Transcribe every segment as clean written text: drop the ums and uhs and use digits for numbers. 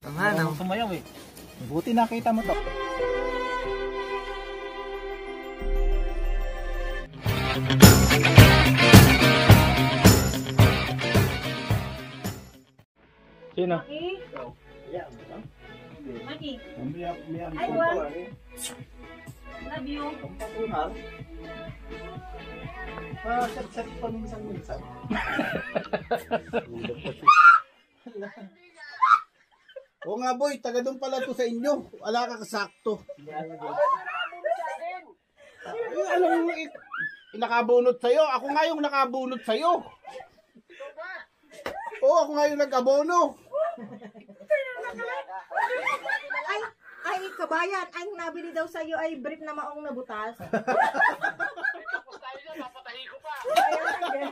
Ang hanaw. Sumayaw eh. Buti nakita mo to. Sino? Maki. Ay, well. Love you. Set pa minsan. Oo nga boy, taga doon pala to sa inyo. Wala ka kasakto. Alam mo, nakabunot sa'yo. Ako nga yung nakabunot sa'yo. Oo, ako nga yung nag-abono. Ay, kabayan, ang nabili daw sa'yo ay brief na maong nabutas.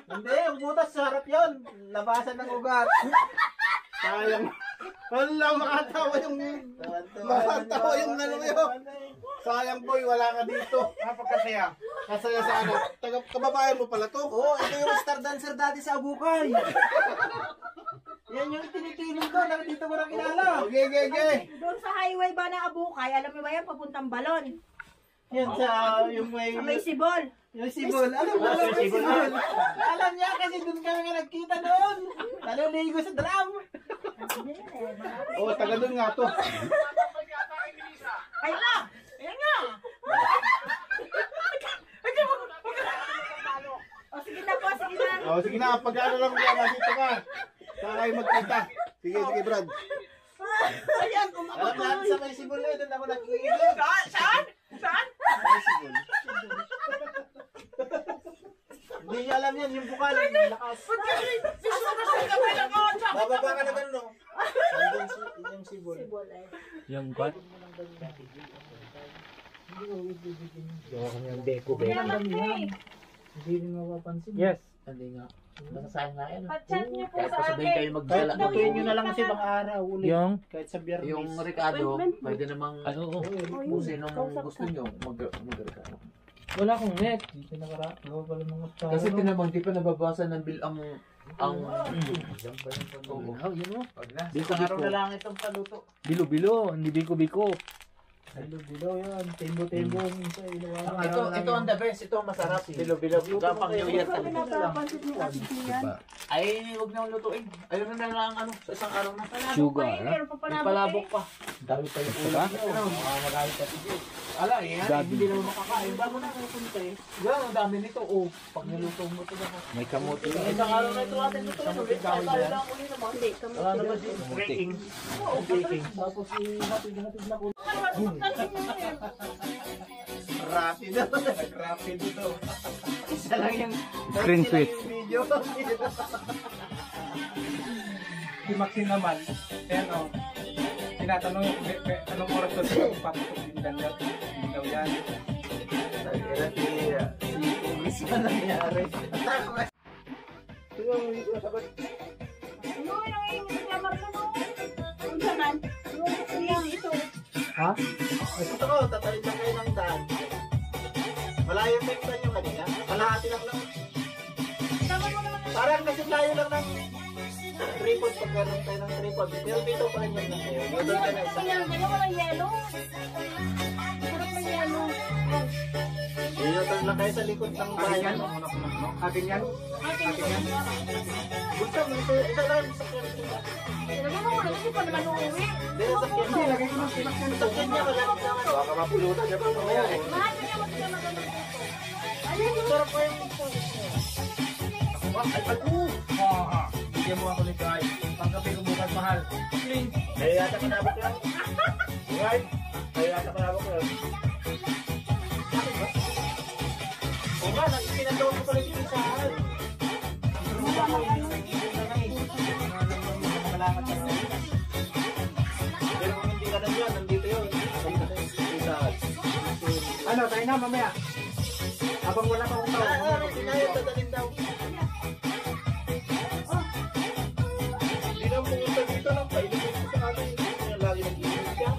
Hindi, yung butas sa harap yun. Labasan ng ugat. Sayang. Wala, makatawa yung ano yun. Sayang boy, wala ka dito. Napagkasaya. Kasaya sa ano. Kababayan mo pala to. Oo, ito yung star dancer dati sa Abukay. Yan yung tinitiling ko, dito ko na kilala. Okay. Doon sa highway ba na Abukay, alam mo ba yan, papuntang Balon? Yan sa yung Sa may Sibol. yung Sibol. Alam mo yung Sibol? Alam niya kasi doon kami nga nagkita noon. Naliligo sa drum. Oo, taga doon nga to. Ay na! Ayan nga! O sige na po, sige na. Oh, sige na, pag-ano lang kung dito ka. Saan kayo magkita? Sige, Brad. Ayan, Alam natin sa may Sibol na doon ako nagkikita. Saan? May Sibol. Hindi niya alam yan, yung bukal. Lakas. Bababa ka na ba no? Nandun yung Sibol. Yung kwan? Gawa kami ang beko. Hindi rin mapapansin. Yes. Hindi nga. Nasasayang nga yan. Pag-chat niyo po Kahit sa pasabihin akin. kayo magdala. Lutuin nyo na lang kasi bang araw ulit. Yung? Kahit sa biyernes. Yung Ricardo, pwede namang Oo. kung sinong gusto nyo mag-Ricardo. Wala akong net. Hindi nakara. Gawa pala mga tao. Kasi tinamang di pa nababasa ng bill ang Oh, yun o. Isang araw na lang itong paluto. Bilo-bilo, hindi biko-biko. Bilo-bilo yan. Tembo-tembo. ito ang the best, ito ang masarap. Bilo-bilo. Gapang New Year talaga. Ay, huwag na lutuin. Ayun na lang ano, sa isang araw na. Sugar, ha? May palabok pa. Dami pa yung ulam. Magalit pa si Jay. Ala, yan. Gabi. Hindi naman makakain. Bago na kayo punta eh. Yan, ang dami nito. Oh, pag niluto mo ito na. May kamote. Isang araw na ito atin lutuin. Ulit tayo lang uli naman. Wala naman din. Breaking. Oo, breaking. Tapos hatid na ko. Rapid na. Rapid ito. Isa lang yung Screen switch. video. Si Maxine naman, ano, tinatanong anong oras to siya kung paputok yung dandat. Hindi daw yan. Si English pa nangyari. Ano yung reclamar ko mo? Kung saan? Ito. Ha? Ito ko, tatalit lang kayo ng daan. Malayo pa yung nyo kanina. Kalahati lang lang. Tama mo naman. Parang kasi layo lang ng tripod pag gano'n tayo ng tripod. Pero dito pa rin yan na kayo. Doon ka na isa. Ayan, walang yelo. Sarap ng yelo. Dito lang kayo sa likod ng bayan. Akin yan? Akin yan. Gusto mo, isa lang sa kyan. Ilagay mo muna kasi pa naman uuwi. Dito sa kyan. Hindi, lagay ko ng sinakyan Sa kyan niya, malapit naman. Baka mapulutan niya pa mamaya eh. Mahal na niya magkaya maganda dito. Ayun, Sarap pa yung ito. Bigyan mo ako ni Kai. Pangkapi ko bukas mahal. Clean. Kaya yata kanabok yan. Right? Kaya yata kanabok yan. O nga, nagpinandaw ko pala dito sa akin. Pero kung hindi ka na dyan, nandito yun. Ano, tayo na mamaya. Habang wala pa akong tao. Sinayo, dadalhin daw. Hindi na pumunta dito lang. Pailipin ko sa atin. Yung lagi nag-iinit siya.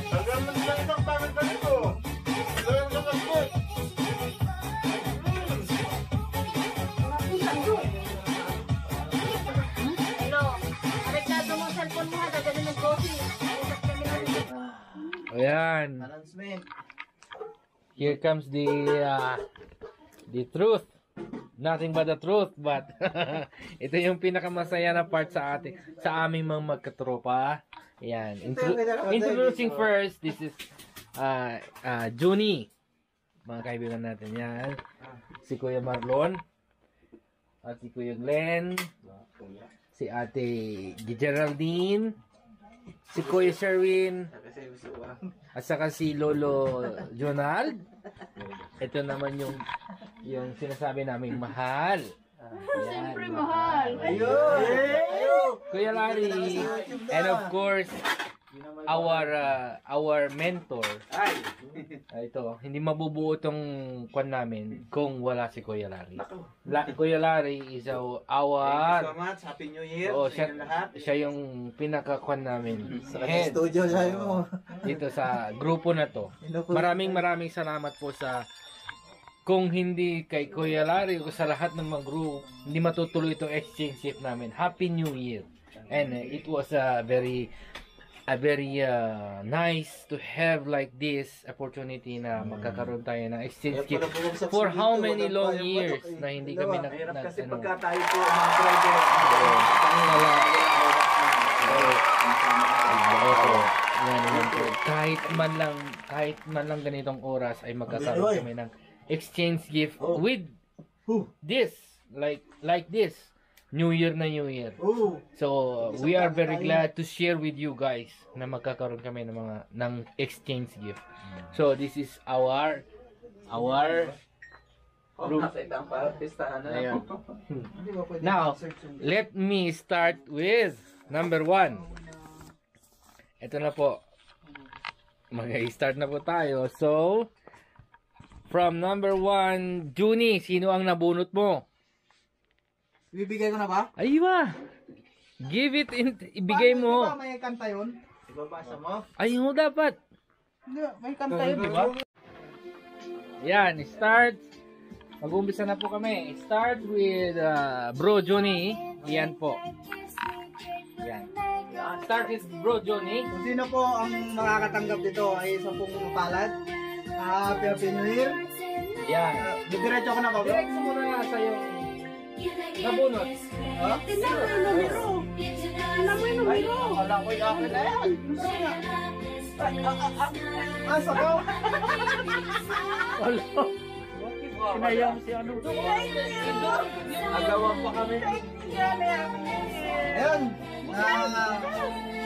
Hanggang lang isang pangit ka nito. Hanggang lang ang good. Yan. Announcement. Here comes the truth. Nothing but the truth, but ito yung pinakamasaya na part sa atin, sa aming mga magkatropa. Yan. Introducing first, this is Juni. Mga kaibigan natin yan. Si Kuya Marlon. At si Kuya Glenn. Si Ate Geraldine. Si Kuya Sherwin. At saka si Lolo Jonald. Ito naman yung sinasabi naming mahal. Siyempre mahal. Kuya Larry. And of course, our mentor. Ito, hindi mabubuo tong kwan namin kung wala si Kuya Larry. Kuya Larry is our... Thank you so much. Happy New Year sa inyo lahat. Siya yung pinaka-kwan namin. Sa Head. studio sabi mo. Dito sa grupo na to. Maraming salamat po sa kung hindi kay Kuya Larry o sa lahat ng mga group, hindi matutuloy itong exchange shift namin. Happy New Year. And it was a very nice to have like this opportunity na magkakaroon tayo ng exchange gift for how many long years na hindi kami Mahirap kasi ano. pagka tayo po mga driver. Yan po. Kahit man lang ganitong oras ay magkakaroon kami ng exchange gift with this like this. New Year na New Year. So, we are very glad to share with you guys na magkakaroon kami ng exchange gift. So, this is our Ayan. Now, let me start with number 1. Ito na po. Mag-start na po tayo. So, from number 1, Juni, sino ang nabunot mo? Ibibigay ko na ba? Ay ba? Give it ibigay mo. Di ba may kanta yun? Ibabasa mo? Ay mo dapat. Hindi, may kanta yun, di ba? Yan, start. Mag-umpisa na po kami. Start with Bro Johnny. Yan po. Yan. Start with Bro Johnny. Kung sino po ang makakatanggap dito ay 10 palad. Happy New Year. Yan. Didiretso ko na ba, bro? Direct mo na sa yung nabunot. Ha? Tingnan mo yung numero. Tingnan mo yung numero. Wala ko yung akin na yan. Sabaw. Wala. Sinayang si ano. Agawan pa kami. Ayun.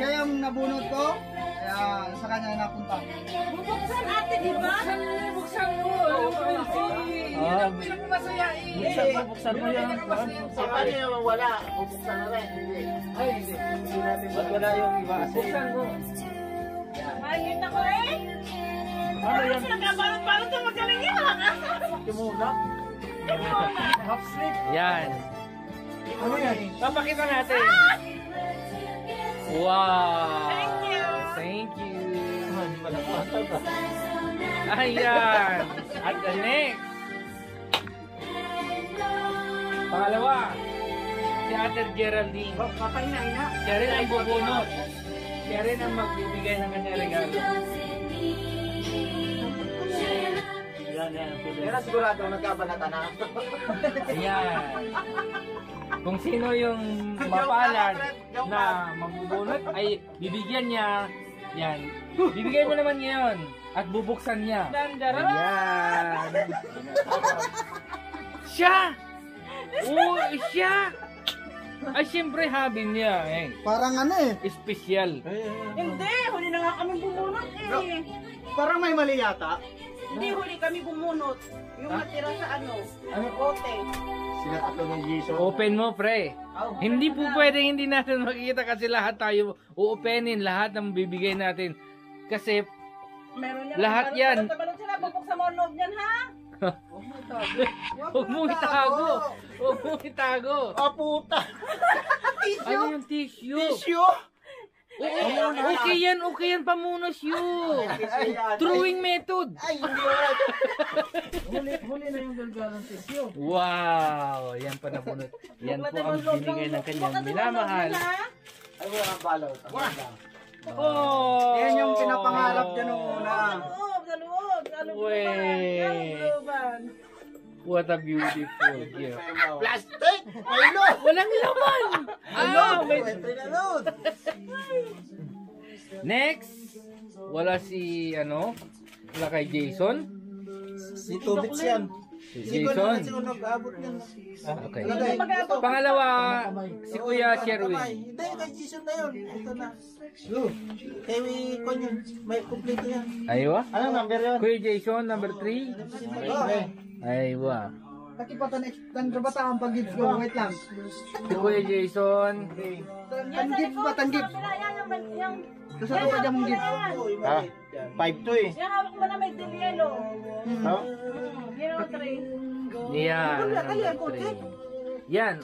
Siya yung nabunot ko. Kaya sa kanya napunta. Bubuksan ate, di ba? Bubuksan mo. Buksan mo yan. Paano naman wala? Bubuksan na rin. Hindi. Ay, hindi. Hindi natin ba't wala yung iba. Buksan mo. Makikita ko eh. Ano yan? Nagkabalot-balot yung magaling yan. Kimuna. Half sleep. Yan. Ano yan? Papakita natin. Wow. Thank you. Thank you. Ayan. At the next. Pangalawa. Si Ate Geraldine. Papainay na. Siya rin ang bubunot. Siya rin ang magbibigay ng kanyang regalo. Yan. Pero sigurado nagkabalata na. Ayan. Kung sino yung mapalad na mabubunot ay bibigyan niya. Yan. Bibigay mo naman ngayon at bubuksan niya. Ayan. Siya! Oo, siya! Ay, siyempre habi niya. Eh. Parang ano eh. Espesyal. Hindi, huli na nga kami bumunot eh. Parang may mali yata. Hindi, huli kami bumunot. Yung natira sa ano, bote. Sila tatlo ng Jesus. Open mo, pre. Hindi po pwede hindi natin makikita kasi lahat tayo u-openin lahat ng bibigay natin. Kasi Meron yan. Lahat yan. Balot sila, bubuksan mo ang loob niyan ha. huwag mo itago. Huwag mo itago. Ah, puta! Ano yung tissue? Tissue! Okay yan pamunos yun. Throwing method. Ay, hindi wala. Huli na yung galgalang tissue. Wow, yan pa nabunot. Yan po ang binigay ng kanyang minamahal. Ay, wala ang balaw. Oh! Yan yung pinapangarap niya nung una. Sa loob. Wey. What a beautiful gift. Plastic! Ayun! Walang laman! May... Next, wala si, wala kay Jason. Si Tubits yan. Si Hindi ko naman Jason. siguro nag-abot yan. Okay. Ito. Pangalawa, si Kuya Kamay. Sherwin. Hindi, kay Jason na yun. Ito na. Kay Kon yun. May kumpleto yan. Aywa. Anong number yun? Kuya Jason, number 3. Aywa. Nakipatan extender ba ang pag-gift ko? Wait lang. Si Kuya Jason. Tan-gift ba? Tan-gift? Gusto ko pa dyan mong gift. Ha? 5-2 eh. Yung hawak mo na may yellow. Ha? Yellow 3. Yan. Number 3. Yan.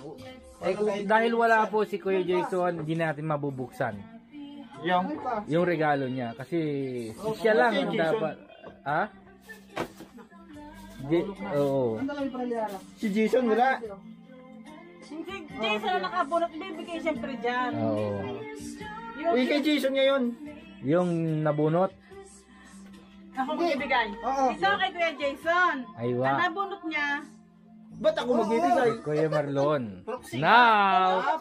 Dahil wala po si Kuya Jason, hindi natin mabubuksan yung regalo niya. Kasi siya lang ang dapat. Ha? Oo. Si Jason wala. Hindi, Jason na nakabunot, bibigay siyempre dyan. Oo. Uy, kay Jason ngayon. Yung nabunot. Ako magbibigay. Ito kay Kuya Jason. Aywa. Ang nabunot niya, Ba't ako magbibigay? Kuya Marlon. Now,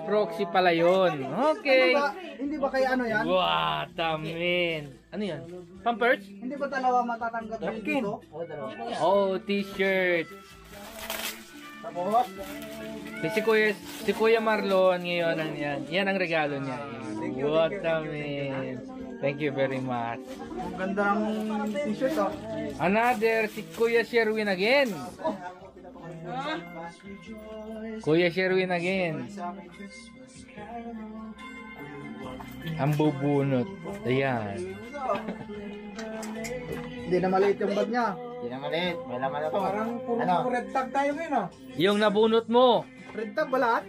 proxy pala yun. Okay. Hindi ba kaya ano yan? Wow, tamin. Ano yan? Pampers? Hindi ba dalawa matatanggap dito? Oh, t-shirt. Tapos? Si Kuya Marlon ngayon ang yan ang regalo niya. What tamin. Thank you very much. Ang ganda ng t-shirt oh. Another, si Kuya Sherwin again. Kuya Sherwin again. Ang bubunot. Ayan. Hindi na maliit yung bag niya. Hindi na maliit. May laman na to. Parang puro Ano? red tag tayo ngayon ah. Yung nabunot mo. Red tag ba lahat?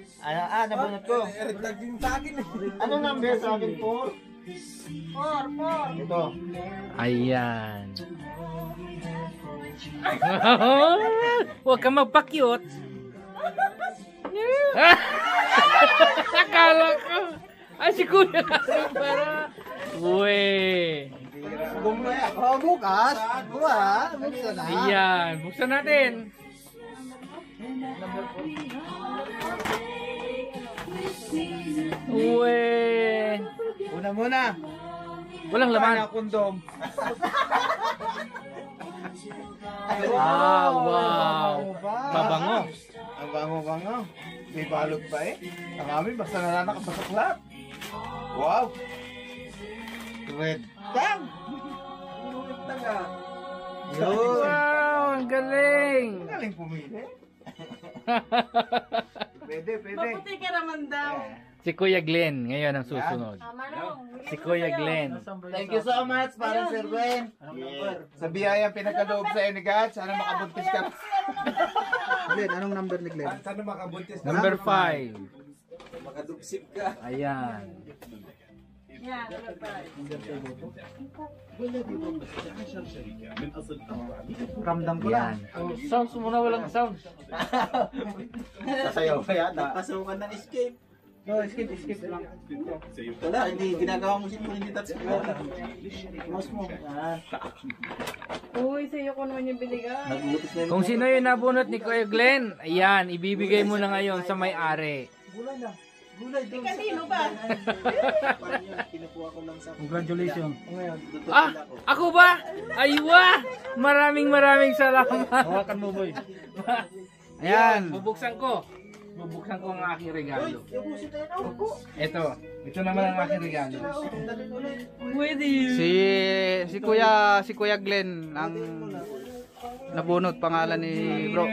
Nabunot ko. Red tag din sa akin eh. Anong number sa akin po? 4. Ito. Ayan. Huwag ka magpakyot. Akala ko. Si Kuya. Para. Uwe. Bukas. Bukas. Buksan na. Ayan. Buksan natin. Uwe. Una muna. Walang laman. Kondom. Wow. Mabango. Ang bango-bango. May balot pa eh. Ang amin basta na nakapasaklat. Wow. Red tag. Red tag ah. Yun. Wow, ang galing. Galing pumili. Pwede. Maputi ka naman daw. Si Kuya Glenn ngayon ang susunod. Manong. Si Kuya Glenn. Thank you so much para Sir Gwen. Sa biyayang pinagkaloob sa ni God, sana makabuntis ka. Glenn, anong number ni Glenn? Sana makabuntis ka. Number 5. Makadupsip ka. Ayan. Yan. Ramdam ko Yan. lang. Sounds muna, walang sound. Sasayaw ka yata. Pasukan ng escape. No, escape lang. Wala, hindi ginagawa mo hindi touch ko. Mouse mo. Uy, sa'yo ko naman yung binigay. Nagutis na Kung sino yung nabunot ni Kuya Glenn, ayan, ibibigay mo na ngayon sa may-ari. Gulay na. Gulay doon. Kanino ba? Kinukuha ko lang sa... Congratulations. Ngayon, Ako ba? Aywa! Maraming salamat. Hawakan mo, boy. Ayan, bubuksan ko. Bubuksan ko ang aking regalo. Ito naman ang aking regalo. Si Kuya Glenn ang nabunot pangalan ni bro.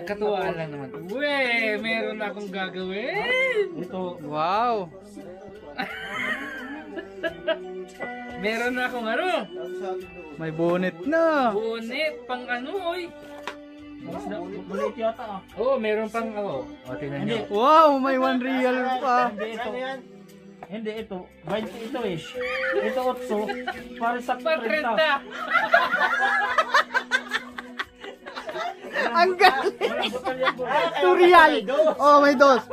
Katuwaan lang naman. Uwe, meron akong gagawin. Wow. Meron na akong May bonnet na. bonnet pang oy. Bulit yata ah. Oh, meron pang tingnan niyo. Wow, may 1 real pa. Hindi ito. 20 ito eh. Ito 8. Para sa 30. Ang galing. 2 real. Oh, may dos.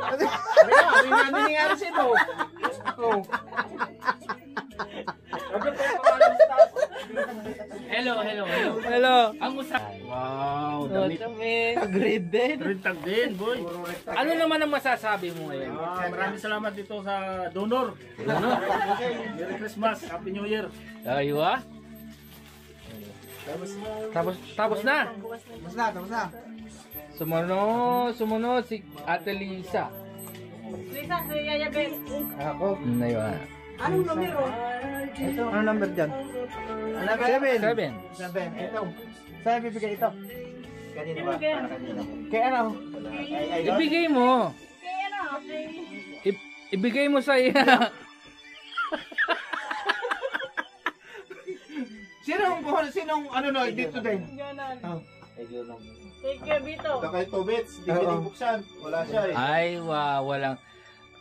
Hello. Hello. Ang usap. Wow, Damit. Grade din. Rintag din, boy. Ano naman ang masasabi mo ngayon? Maraming salamat dito sa donor. Merry Christmas, Happy New Year. Aywa. Tapos na. Tapos na. Sumunod si Ate Lisa. Lisa, Yaya Ben. Ako. Aywa. Anong numero? Ano number dyan? 7. 7. Ito. Saan bibigay ito? Kanina ba? Para kanina. Kaya ano? Ibigay mo. Kaya na, okay. Ibigay mo sa iya. Sinong ano no, dito din? Ganon. Medyo nang... Thank you, Bito. Kay Tobits, di ko buksan. Wala siya eh. Ay, walang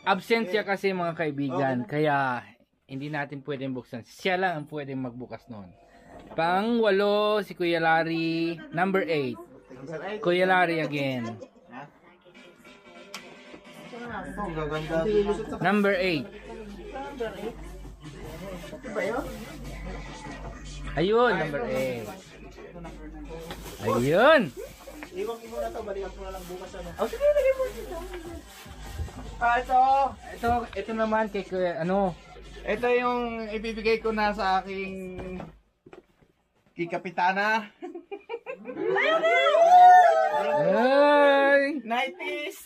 absensya kasi mga kaibigan. Kaya hindi natin pwedeng buksan. Siya lang ang pwedeng magbukas noon. Pang-8 si Kuya Larry. Number 8. Kuya Larry again. Ang gaganda. Number 8. Ayun, number 8. Ayun. Iwan mo muna to, balikan ko na lang bukas ano. Oh, sige, lagay mo dito. Ito naman kay Kuya, ano? Ito yung ibibigay ko na sa aking kikapitana. Ay! 90s!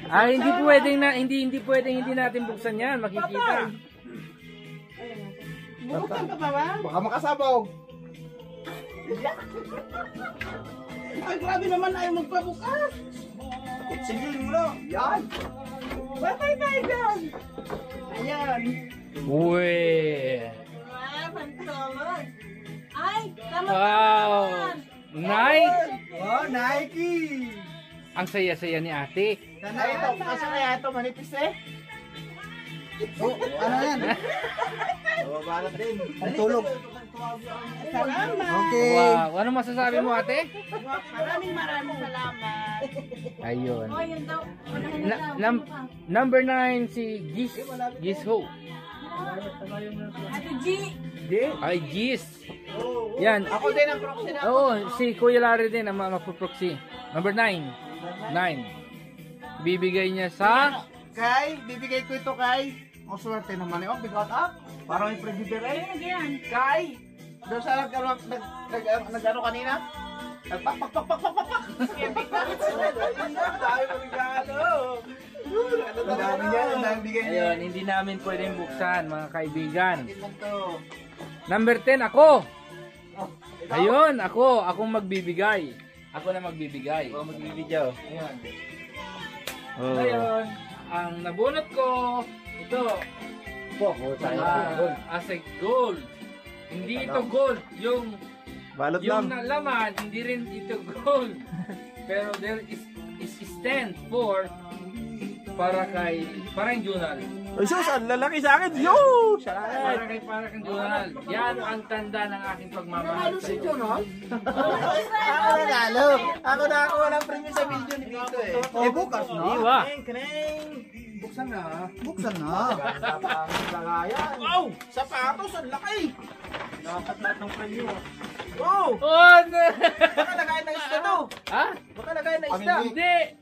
Ay, hindi pwedeng na, hindi pwedeng hindi natin buksan 'yan, makikita. Buksan pa ba? Baka makasabog. Ay, grabe naman ayaw magpabukas. Sige mo. Yan. Batay tayo dyan. Ayan. Uwe. Ah, pantolon. Ay, tama Wow. Nike. Oh, Nike. Ang saya-saya ni Ate. Ay, ito. Kasi kaya ito, manipis eh. Ano yan? Oh, balat din. Ang tulog. Salamat. Okay. Wow. Ano masasabi mo, Ate? Maraming salamat. Ayun. Oh, yun daw. Unahin na daw. Number 9 si Gis Ho. Ate G. Ay, Gis. Yan. Ako din ang proxy na. Oo, si Kuya Larry din ang magpo-proxy. Number 9. 9. Bibigay niya sa Kay, bibigay ko ito kay. Ang swerte naman eh. Oh, bigot up. Parang yung president eh. Yan. Kay. Doon sa nag-ano kanina? Nagpak-pak-pak-pak-pak-pak. Dahil magigalo. Ang dami niya, ang dami bigay niya. Ayun, hindi namin pwedeng buksan, mga kaibigan. Number 10, ako. Ayun, akong magbibigay. Ako na magbibigay. Ako magbibidyo. Ayun. Oh. Ngayon, ang nabunot ko, ito. As a gold. Hindi ito gold. Yung Balot nalaman, hindi rin ito gold. Pero there is stand for para kay journal. Ay, sus, ang lalaki sa akin. Yo! Para kay journal. Yan ang tanda ng aking pagmamahal sa iyo. Ako nanalo. Ako na ako walang premium sa video ni Tito eh. Eh, bukas na. Iwa. Kaneng. Buksan na. Buksan na. Wow! Sapatos, ang laki! Dapat lahat ng premium. Wow! Oh, no. Baka nagayon na isda to. Ha? Baka nagayon na isda. Hindi.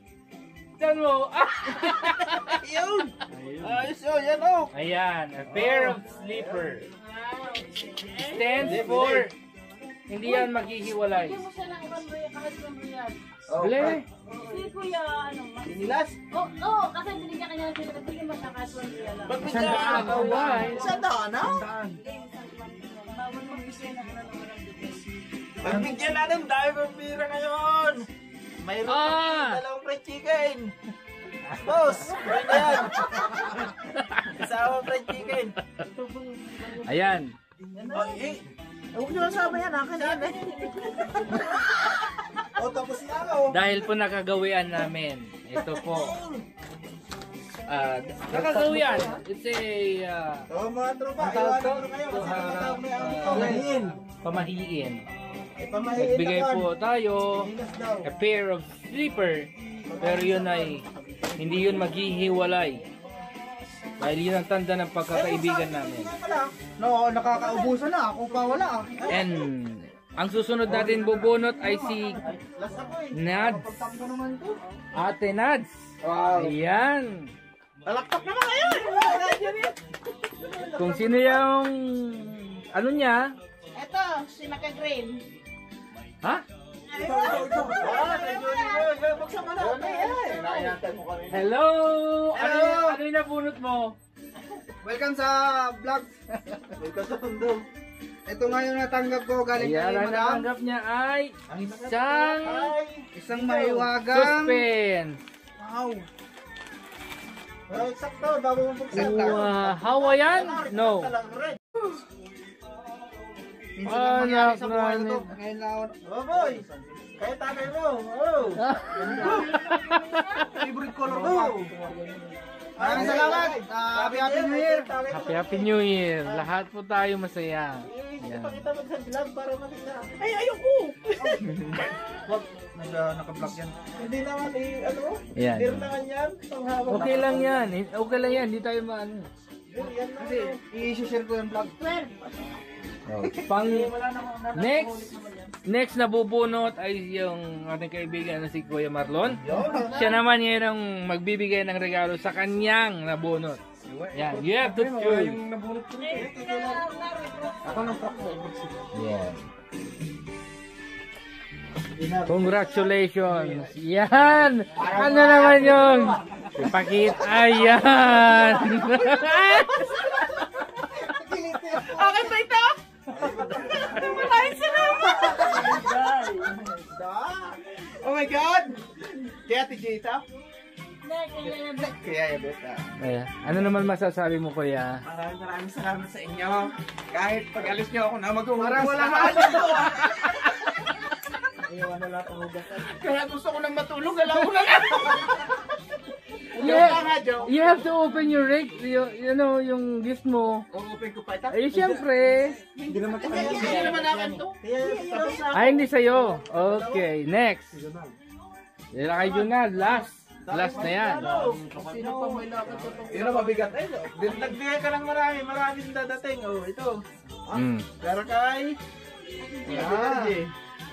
Diyan mo. Ah. Yun! Ayos yun, yan o. Ayan, a pair of slipper. Stands for hindi yan maghihiwalay. Hindi mo siya ng ibang buhay kahit ibang buhay. Ble. Si Kuya, ano, Inilas? Oo, kasi binigyan kanya ng sila. Bigyan mo siya casual niya lang. Ba't Isang daan. Why? Isang daan, ha? Bawal magbigay ng ano ng bigay. Pagbigyan natin, dahil kong pira ngayon. Mayroon pa dalawang fried chicken. Boss, pwede yan. Isama fried chicken. Ayan. Huwag nyo kasama yan, akin yan eh. O, tapos na ako. Dahil po nakagawian namin. Ito po. Nakagawian. It's a O, mga tropa, ang tawag iwanan to? ko kayo kasi Harap, nakatawag may amin ko. pamahiin. nagbigay po tayo a pair of slipper. Pero yun ay hindi yun maghihiwalay. Dahil yun ang tanda ng pagkakaibigan namin. No, nakakaubusan na. Ako pa wala. And ang susunod natin bubunot ay si Nads. Ate Nads. Wow. Ayan. Talaktak naman kayo. Kung sino yung ano niya? Ito, si Naka-Green. Ha? Hello! Ano yung nabunot mo? Welcome sa vlog. Welcome sa mundo. Ito nga yung natanggap ko galing Ayan, kay ang Madam. natanggap niya ay Isang mahiwagang. suspense. Wow. Sakto, bago mo buksan. Hawaiian? No. Minsan lang mangyari sa Anak buhay ko to. namin. Ngayon lang ako. Oh boy! Kaya tatay mo. Oh! Favorite color ko. Maraming salamat. Happy New Year. Happy New Year. Lahat po tayo masaya. Yan. Ay, ayoko! Wag, naka-vlog yan. Hindi naman ano? Yan. Dir naman yan. Panghawak. Okay lang yan. Okay lang yan. Hindi tayo maano. Kasi i-share ko yung vlog. Pang next na bubunot ay yung ating kaibigan na si Kuya Marlon. Siya naman yan ang magbibigay ng regalo sa kanyang nabunot. Yan, you have to choose. Ako ng prop ko. Yeah. Congratulations. Yan. Ano naman yung ipakita? Ayan. Okay ba ito? Ay, salamat! Oh my God! Kaya tijita? Kaya beta. Ayan. Ano naman masasabi mo, Kuya? Maraming salamat sa inyo. Kahit pag alis niyo ako na mag-uhugas. Wala na Kaya gusto ko nang matulog. Alam ko na. You have to open your rake, you know, yung gift mo. Open ko pa ito. Ay, syempre. Hindi naman akin to. Ay, hindi sa'yo. Okay, next. Yan kay Junal, last. Last na yan. Yun ang mabigat. Nagbigay ka ng maraming dadating. Oh, ito. Pero kay...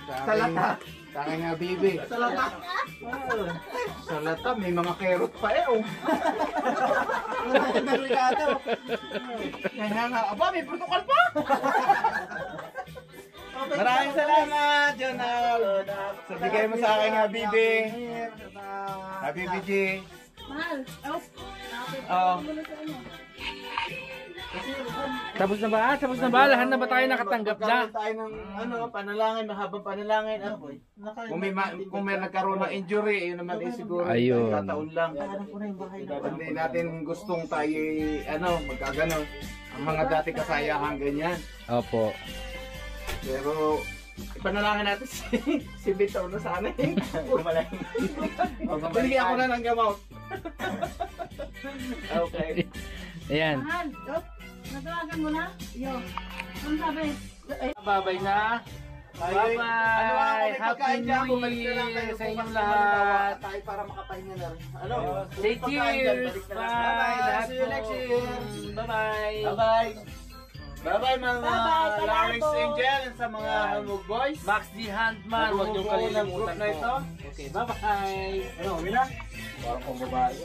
Salata. Sa akin nga, bibi. Salata. Salata, may mga kerot pa eh, oh. Kaya nga, aba, may protocol pa. Maraming salamat, Jonal. Sa bigay mo sa akin nga, bibi. Happy BG. Mahal. Oh. Tapos na ba? Tapos na ba? Lahat na ba tayo nakatanggap na? Tayo ng panalangin, mahabang panalangin. Kung may nagkaroon ng injury, yun naman siguro. Ayun. Kataon lang. Hindi natin gustong tayo magkaganon. Ang mga dati kasayahan ganyan. Opo. Pero ipanalangin natin si Bitaw na sana eh. Binigyan ako na ng gamot. Okay. Ayan. Mahal. Natawagan mo na? Yo. Ano sabi? Babay na. Bye-bye. Happy New Year sa inyong lahat. Tayo para makapahinga na rin. Say cheers. Bye. See you next year. Bye-bye. Bye-bye. Bye-bye mga Bye-bye, Larynx Palabo. Angel and sa mga Hamog Boys. Max D. Handman. Huwag niyong kalilimutan na ito. po. Okay, bye-bye. Ano, Wina? Parang pambabae.